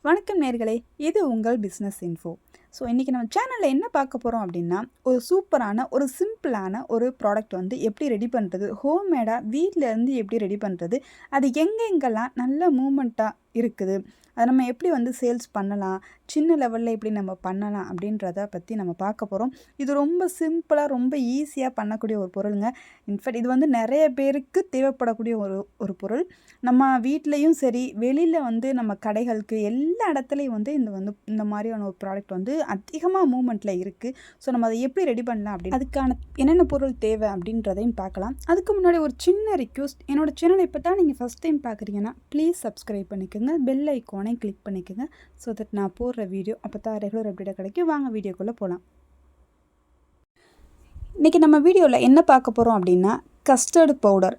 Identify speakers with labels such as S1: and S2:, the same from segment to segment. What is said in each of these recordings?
S1: வணக்கம் நேர்களே, இது உங்கள் பிஸ்னஸ் இன்ஃபோ. ஸோ இன்றைக்கி நம்ம சேனலில் என்ன பார்க்க போகிறோம் அப்படின்னா, ஒரு சூப்பரான ஒரு சிம்பிளான ஒரு ப்ராடக்ட் வந்து எப்படி ரெடி பண்ணுறது, ஹோம்மேடாக வீட்டிலேருந்து எப்படி ரெடி பண்ணுறது, அது எங்கெங்கெல்லாம் நல்ல மூமெண்ட்டாக இருக்குது, அதை நம்ம எப்படி வந்து சேல்ஸ் பண்ணலாம், சின்ன லெவலில் எப்படி நம்ம பண்ணலாம் அப்படின்றத பற்றி நம்ம பார்க்க போகிறோம். இது ரொம்ப சிம்பிளாக ரொம்ப ஈஸியாக பண்ணக்கூடிய ஒரு பொருளுங்க. இன்ஃபேக்ட் இது வந்து நிறைய பேருக்கு தேவைப்படக்கூடிய ஒரு பொருள். நம்ம வீட்லேயும் சரி, வெளியில் வந்து நம்ம கடைகளுக்கு எல்லா இடத்துலையும் வந்து இந்த மாதிரியான ஒரு ப்ராடக்ட் வந்து அதிகமாக மூமெண்ட்டில் இருக்குது. ஸோ நம்ம அதை எப்படி ரெடி பண்ணலாம் அப்படின்னு அதுக்கான என்னென்ன பொருள் தேவை அப்படின்றதையும் பார்க்கலாம். அதுக்கு முன்னாடி ஒரு சின்ன ரிக்வெஸ்ட், என்னோடய சேனலை இப்போ தான் நீங்கள் ஃபஸ்ட் டைம் பார்க்குறீங்கன்னா ப்ளீஸ் சப்ஸ்கிரைப் பண்ணிக்கோங்க, பெல் ஐக்கானை கிளிக் பண்ணிக்கோங்க. ஸோ தட் நான் போடுற வீடியோ அப்போ தான் ரெகுலர் அப்டேட்டாக கிடைக்கும். வாங்க வீடியோக்குள்ளே போகலாம். இன்றைக்கி நம்ம வீடியோவில் என்ன பார்க்க போகிறோம் அப்படின்னா, கஸ்டர்டு பவுடர்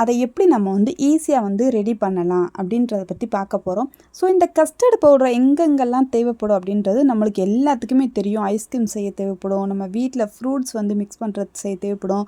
S1: அதை எப்படி நம்ம வந்து ஈஸியாக வந்து ரெடி பண்ணலாம் அப்படின்றத பற்றி பார்க்க போகிறோம். ஸோ இந்த கஸ்டர்டு பவுடர் எங்கெங்கெல்லாம் தேவைப்படும் அப்படின்றது நம்மளுக்கு எல்லாத்துக்குமே தெரியும். ஐஸ்கிரீம் செய்ய தேவைப்படும், நம்ம வீட்டில் ஃப்ரூட்ஸ் வந்து மிக்ஸ் பண்ணுறது செய்ய தேவைப்படும்,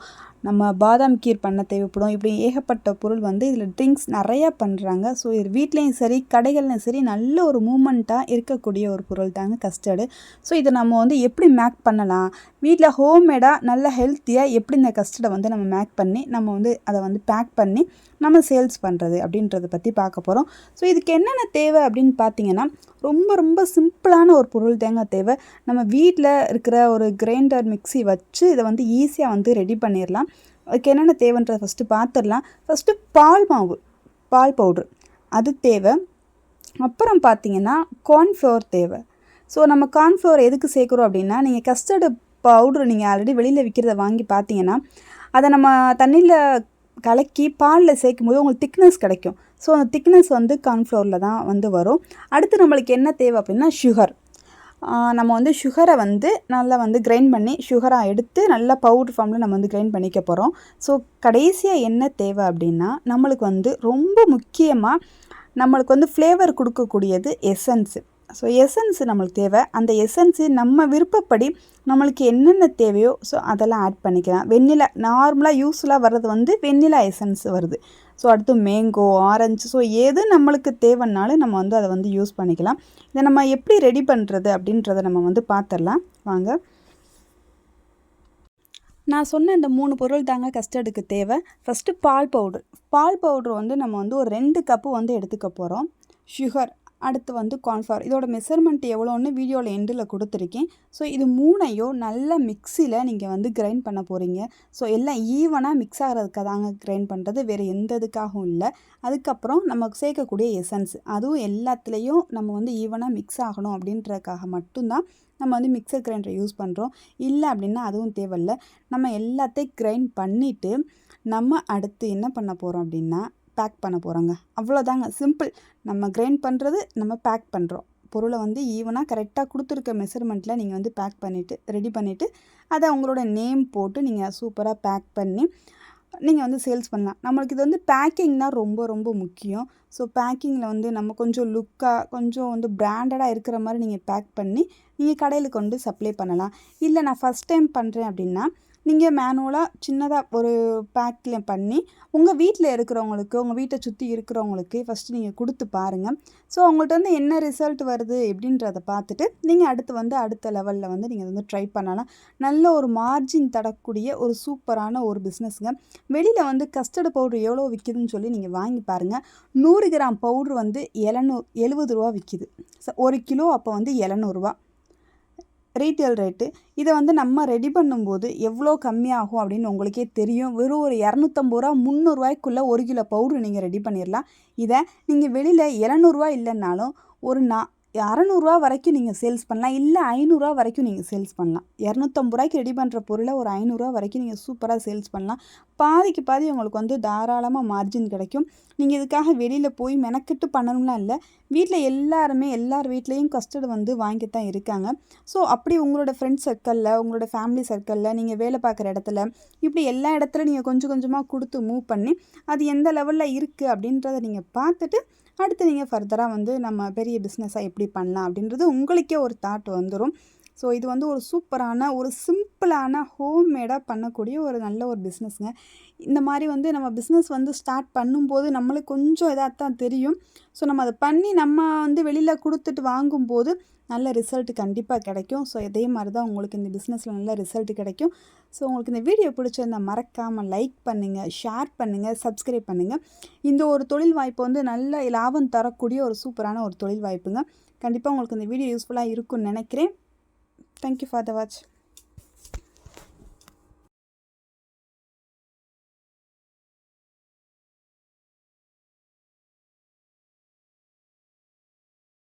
S1: நம்ம பாதாம் கீர் பண்ண தேவைப்படும். இப்படி ஏகப்பட்ட பொருள் வந்து இதில் ட்ரிங்க்ஸ் நிறையா பண்ணுறாங்க. ஸோ இது வீட்லேயும் சரி கடைகள்லையும் சரி நல்ல ஒரு மூமெண்ட்டாக இருக்கக்கூடிய ஒரு பொருள் தாங்க கஸ்டர்டு. ஸோ இதை நம்ம வந்து எப்படி மேக் பண்ணலாம், வீட்டில் ஹோம்மேடாக நல்ல ஹெல்த்தியாக எப்படி இந்த கஸ்டர்டை வந்து நம்ம மேக் பண்ணி நம்ம வந்து அதை வந்து பேக் பண்ணி நம்ம சேல்ஸ் பண்ணுறது அப்படின்றத பற்றி பார்க்க போகிறோம். ஸோ இதுக்கு என்னென்ன தேவை அப்படின்னு பார்த்தீங்கன்னா, ரொம்ப ரொம்ப சிம்பிளான ஒரு பொருள் தேங்காய் தேவை. நம்ம வீட்டில் இருக்கிற ஒரு கிரைண்டர் மிக்ஸி வச்சு இதை வந்து ஈஸியாக வந்து ரெடி பண்ணிடலாம். அதுக்கு என்னென்ன தேவைன்றதை ஃபஸ்ட்டு பார்த்துடலாம். ஃபஸ்ட்டு பால் பவுட்ரு அது தேவை. அப்புறம் பார்த்திங்கன்னா கார்ன்ஃப்ளவர் தேவை. ஸோ நம்ம கார்ன்ஃப்ளவர் எதுக்கு சேர்க்குறோம் அப்படின்னா, நீங்கள் கஸ்டர்டு பவுட்ரு நீங்கள் ஆல்ரெடி வெளியில் விற்கிறத வாங்கி பார்த்தீங்கன்னா, அதை நம்ம தண்ணியில் கலக்கி பாலில் சேர்க்கும் போது உங்களுக்கு திக்னஸ் கிடைக்கும். ஸோ அந்த திக்னஸ் வந்து கார்ன்ஃப்ளவரில் தான் வந்து வரும். அடுத்து நம்மளுக்கு என்ன தேவை அப்படின்னா சுகர். நம்ம வந்து சுகரை வந்து நல்லா வந்து கிரைண்ட் பண்ணி சுகராக எடுத்து நல்லா பவுட்ரு ஃபார்மில் நம்ம வந்து கிரைண்ட் பண்ணிக்க போகிறோம். ஸோ கடைசியாக என்ன தேவை அப்படின்னா, நம்மளுக்கு வந்து ரொம்ப முக்கியமாக நம்மளுக்கு வந்து ஃப்ளேவர் கொடுக்கக்கூடியது எசன்ஸு. ஸோ எசன்ஸு நம்மளுக்கு தேவை. அந்த எசன்ஸு நம்ம விருப்பப்படி நம்மளுக்கு என்னென்ன தேவையோ ஸோ அதெல்லாம் ஆட் பண்ணிக்கலாம். வெண்ணிலா நார்மலாக யூஸ்ஃபுல்லாக வர்றது வந்து வெண்ணிலா எசன்ஸ் வருது. ஸோ அடுத்து மேங்கோ, ஆரஞ்சு, ஸோ எது நம்மளுக்கு தேவைன்னாலும் நம்ம வந்து அதை வந்து யூஸ் பண்ணிக்கலாம். இதை நம்ம எப்படி ரெடி பண்ணுறது அப்படின்றத நம்ம வந்து பார்த்துடலாம் வாங்க. நான் சொன்ன இந்த 3 பொருள் தாங்க கஸ்டர்டுக்கு தேவை. ஃபஸ்ட்டு பால் பவுட்ரு வந்து நம்ம வந்து ஒரு 2 கப்பு வந்து எடுத்துக்க போகிறோம். சுகர், அடுத்து வந்து கார்ன்ஃப்ளவர். இதோட மெஷர்மெண்ட் எவ்வளோன்னு வீடியோவில் எண்டில் கொடுத்துருக்கேன். ஸோ இது 3ஐயும் நல்லா மிக்சியில் நீங்கள் வந்து கிரைண்ட் பண்ண போகிறீங்க. ஸோ எல்லாம் ஈவனாக மிக்ஸ் ஆகிறதுக்காக தாங்க கிரைண்ட் பண்ணுறது, வேறு எந்த இதுக்காகவும் இல்லை. அதுக்கப்புறம் நமக்கு சேர்க்கக்கூடிய எசன்ஸ் அதுவும் எல்லாத்துலேயும் நம்ம வந்து ஈவனாக மிக்ஸ் ஆகணும் அப்படின்றதுக்காக மட்டும்தான் நம்ம வந்து மிக்சர் கிரைண்டரை யூஸ் பண்ணுறோம். இல்லை அப்படின்னா அதுவும் தேவையில்லை. நம்ம எல்லாத்தையும் கிரைண்ட் பண்ணிவிட்டு நம்ம அடுத்து என்ன பண்ண போகிறோம் அப்படின்னா பேக் பண்ண போகிறோங்க. அவ்வளோதாங்க, சிம்பிள். நம்ம கிரைண்ட் பண்ணுறது, நம்ம பேக் பண்ணுறோம். பொருளை வந்து ஈவனாக கரெக்டாக கொடுத்துருக்க மெஷர்மெண்ட்டில் நீங்கள் வந்து பேக் பண்ணிவிட்டு ரெடி பண்ணிவிட்டு அதை உங்களோட நேம் போட்டு நீங்கள் சூப்பராக பேக் பண்ணி நீங்கள் வந்து சேல்ஸ் பண்ணலாம். நம்மளுக்கு இது வந்து பேக்கிங் தான் ரொம்ப ரொம்ப முக்கியம். ஸோ பேக்கிங்கில் வந்து நம்ம கொஞ்சம் லுக்காக கொஞ்சம் வந்து பிராண்டடாக இருக்கிற மாதிரி நீங்கள் பேக் பண்ணி நீங்கள் கடையில் கொண்டு சப்ளை பண்ணலாம். இல்லை நான் ஃபஸ்ட் டைம் பண்ணுறேன் அப்படின்னா நீங்கள் மேனுவலாக சின்னதாக ஒரு பேக்கில் பண்ணி உங்கள் வீட்டில் இருக்கிறவங்களுக்கு, உங்கள் வீட்டை சுற்றி இருக்கிறவங்களுக்கு ஃபஸ்ட்டு நீங்கள் கொடுத்து பாருங்கள். ஸோ அவங்கள்ட்ட வந்து என்ன ரிசல்ட் வருது எப்படின்றத பார்த்துட்டு நீங்கள் அடுத்த லெவலில் வந்து நீங்கள் வந்து ட்ரை பண்ணலாம். நல்ல ஒரு மார்ஜின் தரக்கூடிய ஒரு சூப்பரான ஒரு பிஸ்னஸ்ங்க. வெளியில் வந்து கஸ்டர்டு பவுட்ரு எவ்வளோ விற்கிதுன்னு சொல்லி நீங்கள் வாங்கி பாருங்கள். 100 கிராம் பவுட்ரு வந்து 70 ரூபா விற்கிது. 1 கிலோ அப்போ வந்து 700 ரூபா ரீட்டெயில் ரேட்டு. இதை வந்து நம்ம ரெடி பண்ணும்போது எவ்வளோ கம்மியாகும் அப்படின்னு உங்களுக்கே தெரியும். வெறும் ஒரு 250 ரூபா 300 ரூபாய்க்குள்ளே 1 கிலோ பவுட்ரு நீங்கள் ரெடி பண்ணிடலாம். இதை நீங்கள் வெளியில் 700 ரூபா இல்லைன்னாலும் ஒரு 600 ரூபா வரைக்கும் நீங்கள் சேல்ஸ் பண்ணலாம். இல்லை 500 ரூபா வரைக்கும் நீங்கள் சேல்ஸ் பண்ணலாம். 250 ரூபாய்க்கு ரெடி பண்ணுற பொருளை ஒரு 500 ரூபா வரைக்கும் நீங்கள் சூப்பராக சேல்ஸ் பண்ணலாம். பாதிக்கு பாதி உங்களுக்கு வந்து தாராளமாக மார்ஜின் கிடைக்கும். நீங்கள் இதுக்காக வெளியில் போய் மெனக்கிட்டு பண்ணணும்லாம் இல்லை. வீட்டில் எல்லார் வீட்லேயும் கஸ்டர்டு வந்து வாங்கித்தான் இருக்காங்க. ஸோ அப்படி உங்களோட ஃப்ரெண்ட்ஸ் சர்க்கிளில், உங்களோட ஃபேமிலி சர்க்கிளில், நீங்கள் வேலை பார்க்குற இடத்துல இப்படி எல்லா இடத்துலையும் நீங்கள் கொஞ்சம் கொஞ்சமாக கொடுத்து மூவ் பண்ணி அது எந்த லெவலில் இருக்குது அப்படின்றத நீங்கள் பார்த்துட்டு அடுத்து நீங்கள் ஃபர்தராக வந்து நம்ம பெரிய பிஸ்னஸாக எப்படி பண்ணலாம் அப்படின்றது உங்களுக்கே ஒரு தாட் வந்துடும். ஸோ இது வந்து ஒரு சூப்பரான ஒரு சிம்பிளான ஹோம்மேடாக பண்ணக்கூடிய ஒரு நல்ல ஒரு பிஸ்னஸ்ங்க. இந்த மாதிரி வந்து நம்ம பிஸ்னஸ் வந்து ஸ்டார்ட் பண்ணும்போது நம்மளுக்கு கொஞ்சம் இதாக தான் தெரியும். ஸோ நம்ம அதை பண்ணி நம்ம வந்து வெளியில் கொடுத்துட்டு வாங்கும்போது நல்ல ரிசல்ட் கண்டிப்பாக கிடைக்கும். ஸோ இதே மாதிரி தான் உங்களுக்கு இந்த பிஸ்னஸில் நல்ல ரிசல்ட் கிடைக்கும். ஸோ உங்களுக்கு இந்த வீடியோ பிடிச்சிருந்தா மறக்காமல் லைக் பண்ணுங்கள், ஷேர் பண்ணுங்கள், சப்ஸ்கிரைப் பண்ணுங்கள். இந்த ஒரு தொழில் வாய்ப்பு வந்து நல்ல லாபம் தரக்கூடிய ஒரு சூப்பரான ஒரு தொழில் வாய்ப்புங்க. கண்டிப்பாக உங்களுக்கு இந்த வீடியோ யூஸ்ஃபுல்லாக இருக்கும்னு நினைக்கிறேன். Thank you for the watch.